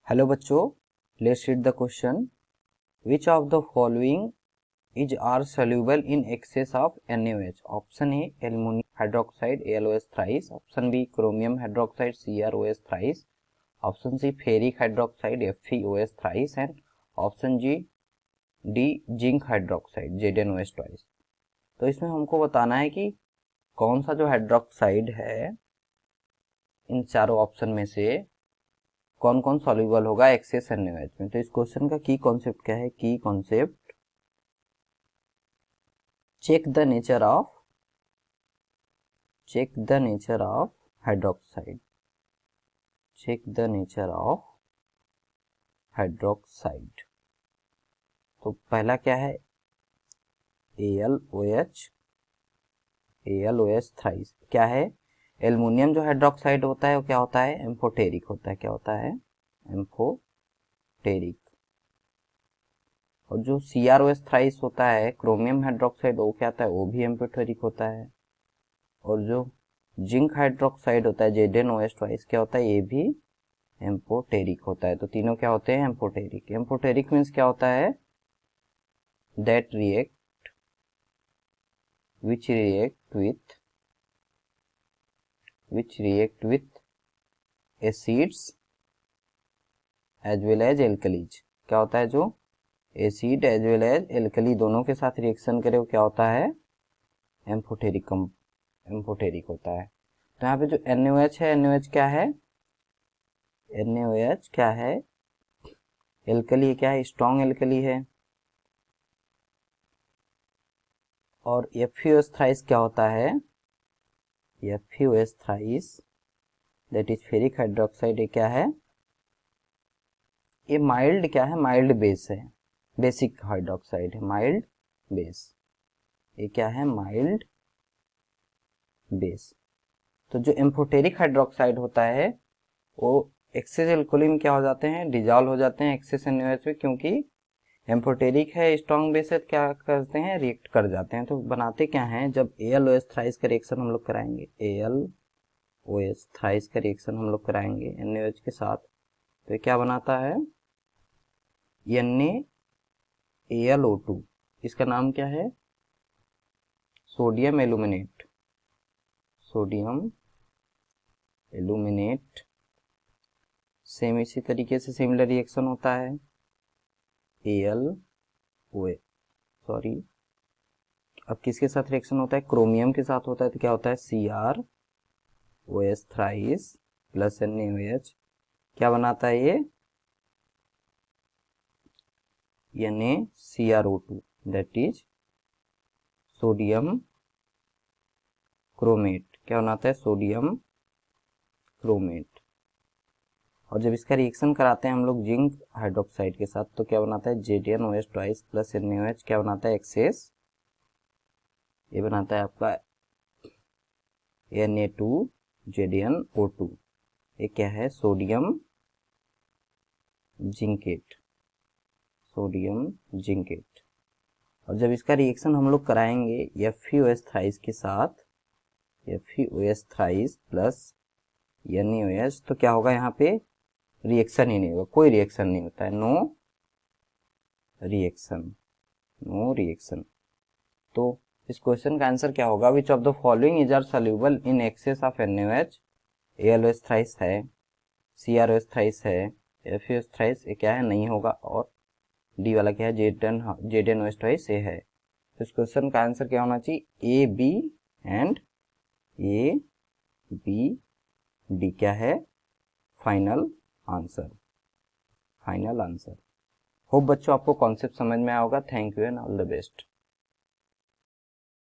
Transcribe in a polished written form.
Hello बच्चों, let's read the question. Which of the following is are soluble in excess of NaOH? Option A aluminium hydroxide AlOH thrice, option B chromium hydroxide CrOH thrice, option C ferric hydroxide FeOH thrice and option D zinc hydroxide ZnOH twice. तो इसमें हमको बताना है कि कौन सा जो hydroxide है इन चारों ऑप्शन में से कौन कौन सॉल्युबल होगा एक्सेस NaOH में। तो इस क्वेश्चन का की कॉन्सेप्ट क्या है? Key concept, check the nature of hydroxide, check the nature of hydroxide. तो पहला क्या है? AlOH thrice. क्या है? एल्युमिनियम जो हाइड्रोक्साइड होता है वो क्या होता है? एम्फोटेरिक होता है। क्या होता है? एम्फोटेरिक। और जो CrOH थ्राइस होता है क्रोमियम हाइड्रोक्साइड, वो क्या होता है? वो भी एम्फोटेरिक होता है। और जो जिंक हाइड्रोक्साइड होता है ZnOH ट्वाइस, क्या होता है? ये भी एम्फोटेरिक होता है। तो तीनों क्या होते हैं? एम्फोटेरिक। एम्फोटेरिक मीन्स क्या होता है? That react which react with acids as well as alkalis। क्या होता है? जो acid as well as alkali दोनों के साथ रिएक्शन करे वो क्या होता है? एम्फोटेरिक होता है। तो यहाँ पे जो NaOH है, NaOH क्या है? NaOH क्या है? एल्कली क्या है? स्ट्रॉन्ग एल्कली है। और FeOH थ्राइस क्या होता है? FeOH thrice that is ferric hydroxide, ये क्या है? ये माइल्ड क्या है? माइल्ड बेस है। बेसिक हाइड्रोक्साइड है, माइल्ड बेस। ये क्या है? Mild base. तो जो एम्फोटेरिक हाइड्रोक्साइड होता है वो एक्सेस एल्कोली में क्या हो जाते हैं? डिजॉल्व हो जाते हैं एक्सेस NaOH में, क्योंकि एम्फोटेरिक है, स्ट्रॉन्ग बेस है, क्या करते हैं? रिएक्ट कर जाते हैं। तो बनाते क्या हैं? जब AlOH थ्राइस का रिएक्शन हम लोग कराएंगे, AlOH थ्राइस का रिएक्शन हम लोग कराएंगे NaOH के साथ, तो ये क्या बनाता है? NaAlO2। इसका नाम क्या है? Sodium aluminate. सेम इसी तरीके से सिमिलर रिएक्शन होता है अब किसके साथ रिएक्शन होता है? क्रोमियम के साथ होता है। तो क्या होता है? CrOH थ्राइस प्लस NaOH क्या बनाता है? ये NaCrO2 that is sodium chromate. क्या बनाता है? Sodium chromate. और जब इसका रिएक्शन कराते हैं हम लोग जिंक हाइड्रोक्साइड के साथ, तो क्या बनाता है? ZnOH ट्वाइस प्लस NaOH क्या बनाता है? एक्सेस, ये बनाता है आपका Na2ZnO2। ये क्या है? Sodium zincate. और जब इसका रिएक्शन हम लोग कराएंगे FeOH थ्राइस के साथ, FeOH थ्राइस प्लस NaOH, तो क्या होगा? यहाँ पे रिएक्शन ही नहीं होगा, कोई रिएक्शन नहीं होता है, नो रिएक्शन। तो इस क्वेश्चन का आंसर क्या होगा? Which of the following is are soluble in excess of NaOH? AlOH thrice है, CrOH थ्राइस है, FeOH थ्राइस ये क्या है? नहीं होगा। और डी वाला क्या है? ZnOH ट्वाइस ये है। तो इस क्वेश्चन का आंसर क्या होना चाहिए? A, B and A, B, D क्या है? Final answer. होप बच्चों आपको कॉन्सेप्ट समझ में आया होगा। Thank you and all the best.